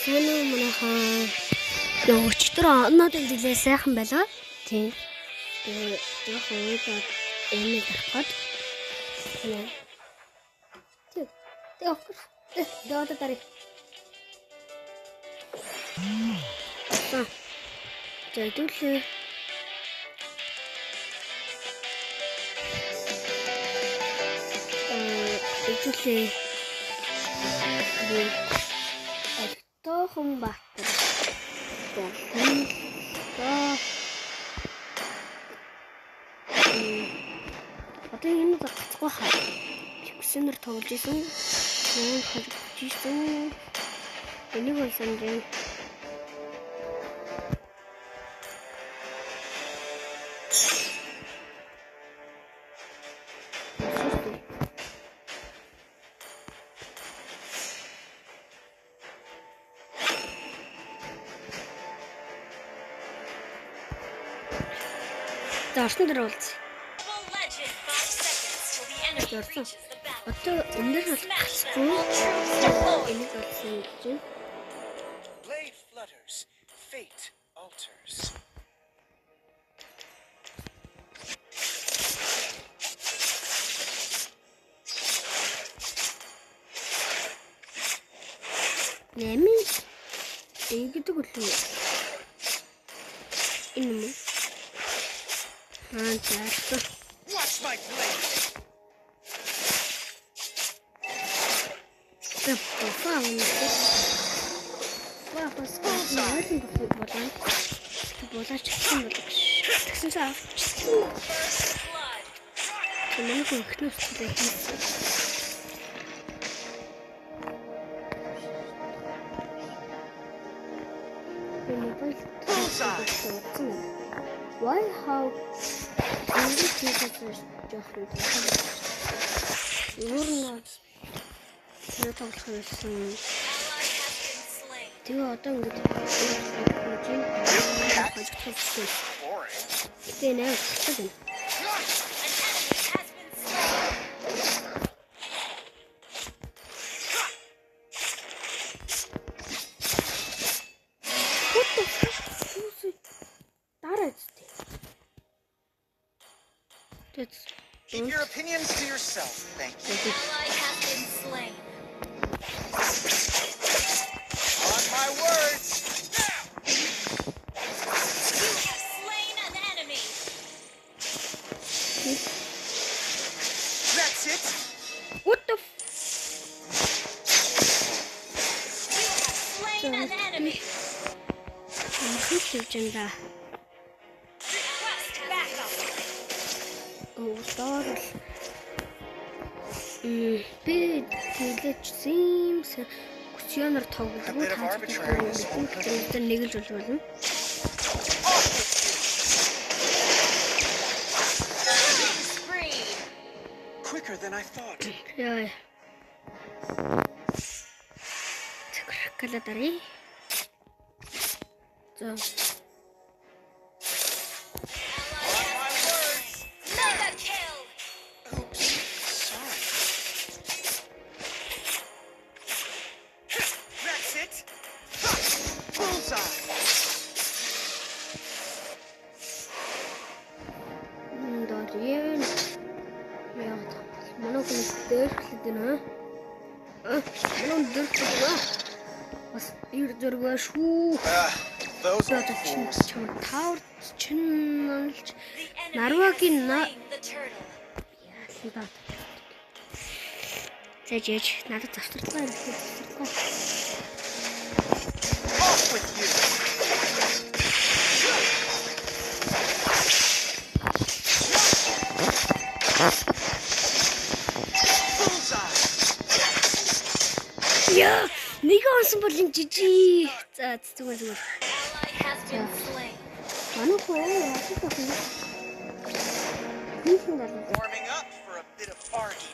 Сайн уу манайхаа. Өчтөр оноод хэлээ сайхан байлаа. Тийм. Тэгээ яг уйлаад эмээ гарахад. Тийм. Тэгээ офер. Доод дарыг. Жадуулээ. Ижүүлээ. Тохон баатар. Одоо энэ гацгүй хаа. Пиксенер тоглож исэн. Нөө хажиж исэн. Энийг болсон юм. Орсон дээр уулз. Одоо энэ дээр бол гацгүй. Энийг олсон гэж. Blade flutters, fate alters. Нэмэн ингэдэг үлээ. Энэ юм. Watch my blade. Why how Hindi teachers жоохон юурнаас тоглох байсан. Тэгээ одоо ингэж Гэтэ нэ хэцүү. Keep your opinions to yourself, thank you. Ally has been slain. On my words! You have slain an enemy. That's it! What the You have slain an enemy. Request backup. Би хэлээч Sims Kusionor тоглодог нэг л болж болно. Quicker than I thought. Яа. Цэкрэкэлэдари. За. Those are fools. Нарвагийн The turtle. Зэжэж надад завсарлаа. Off with you. Яа, нэг онсон бол энэ жижиг. За зүгээр. Ally has been slain. Warming up for a bit of bargy.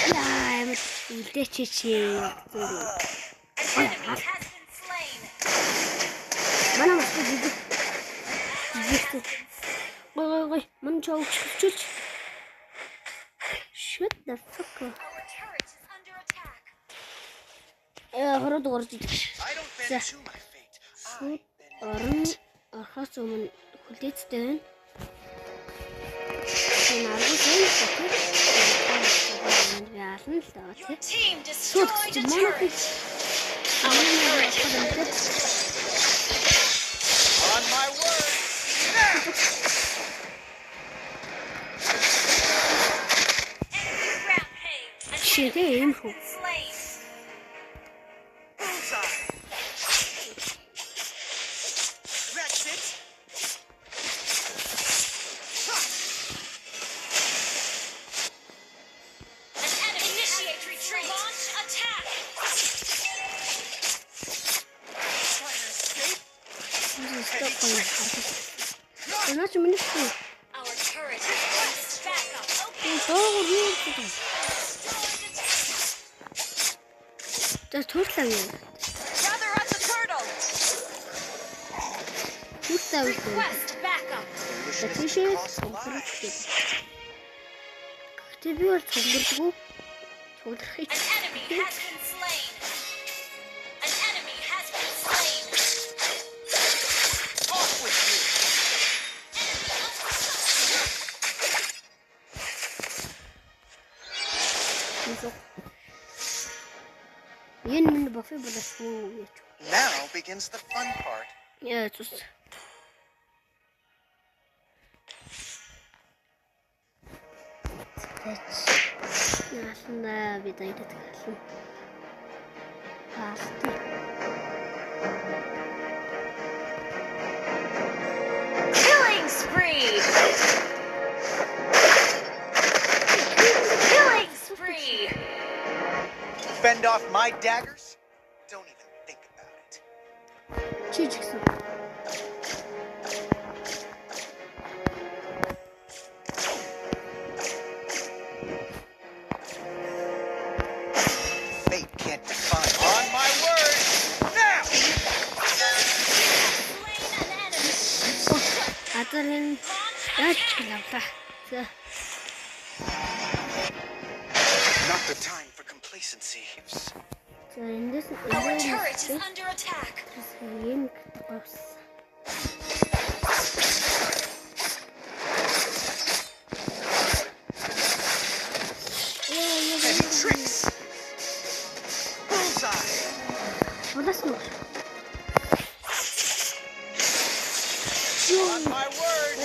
Яа, үлдээч чи. Has been slain. шүү. Гой. Мань чавч. Shut the fuck up. Our turret is under attack. Хороод орж идэх. I don't bend to my fate. Шууд орон орохоос өмнө хүлээцтэй байна. Энэ аргууд энэ яална л даа Your тий. team Шууд destroyed a монохи. turret. On my word. Now. Enemy rampage. An Shit, enemy aim has for. been slain. Bullseye. That's it. An enemy initiate retreat. Launch attack. Trying to escape. Стоп гоё. Энэч миний шүү. Our turret has been back up. Okay. Доогор юу гэдэг. Тэр турлаа юу? Gather at the turtle. Турлаа юу? Request backup. Тэшээ цогцолж. Гэтэ би бол цогцолдгүй. Цогцолхий. An enemy has been slain. An enemy has been slain. Off with you. Энэ минь бафе болчихгүй яач. Now begins the fun part. Яа цус. Яасна би дайраад галсан. Пастер. Killing spree. Killing spree. Fend off my daggers? Don't even think about it. Чи ч гэсэн. Fate can't define. On my word. Now. Slain an enemy. Адарын яаж чилавлаа. За. Not the time for complacency. За эндээс Our turret is under attack. юм гавс. Any tricks? Bullseye. Улаас нь. On my word.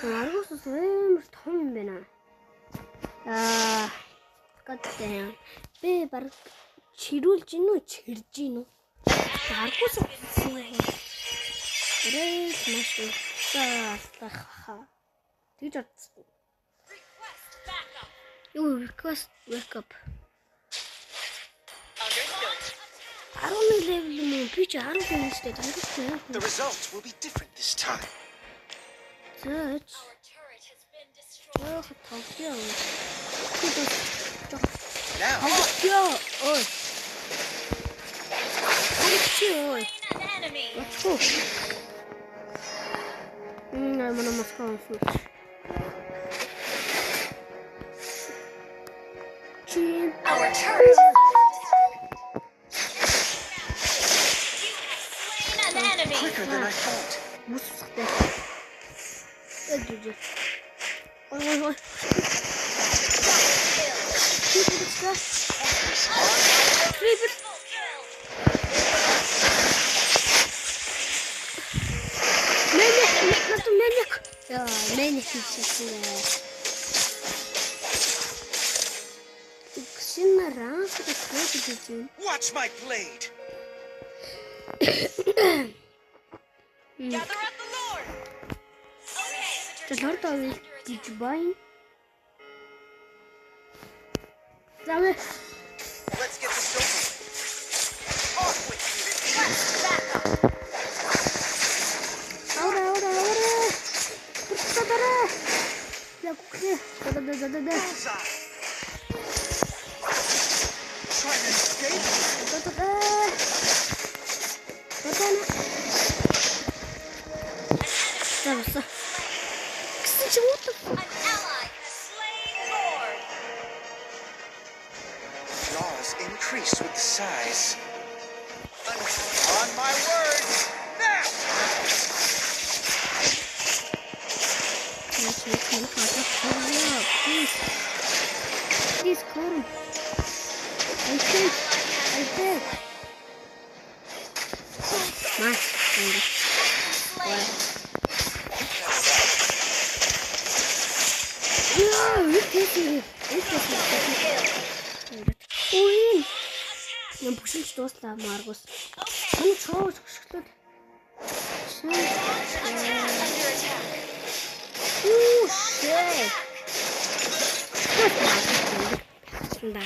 Аргус амар том юм байна. Goddamn. Би баг чирүүлж гин үү, чирж гин үү? Аргус. Рэс маш их. Тэгж бодсон. Request backup. Юу request wake up. Understood. 11 level юм уу? Би ч 10 хүнстэй тайлбарсан. The results will be different this time. Зөөч. Our turret has been destroyed. Тоглоё. Now. Тоглоё. Ой. Тоглоё. Slain an enemy. Манай Москва сүлж. Чин. Our turret is under attack. You have slain an enemy. Quicker than I thought. Мусхтай. Эдүж. Ой. Крипер. Triple kill. Мэник. Яа, мэник хийчихсэн. Игшинараа хэвчээд хийсэн. Watch my blade. Gather at the Lord. Okay. Lord of Divine. Давай. Let's get this over with. Off with you. Request backup. Ahora. Пустадара. Я кухне. Да. Bullseye. Trying to escape? Да. increased with the size. On my word! Now! Please come. I think. Slain. Ой. Я бүшилж дууслаа Маргус. Okay. Энэ цоо зөвшөглөд. Under attack. Үу шээ. Да.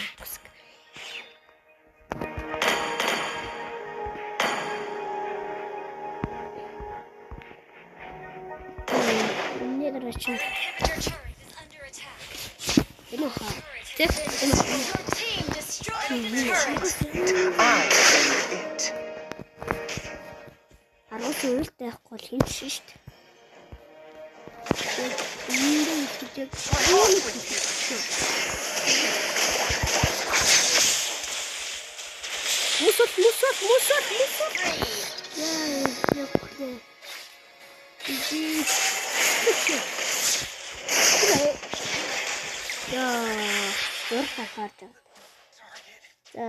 Мне короче. Inhibitor turret is under attack. Your Team destroyed the turret. I am it. Аргус үйлтэй явахгүй бол хин шин шүү дээ. Эндээ ихтэй. Мусор. Яа, яах. Яа, зур хахаар. За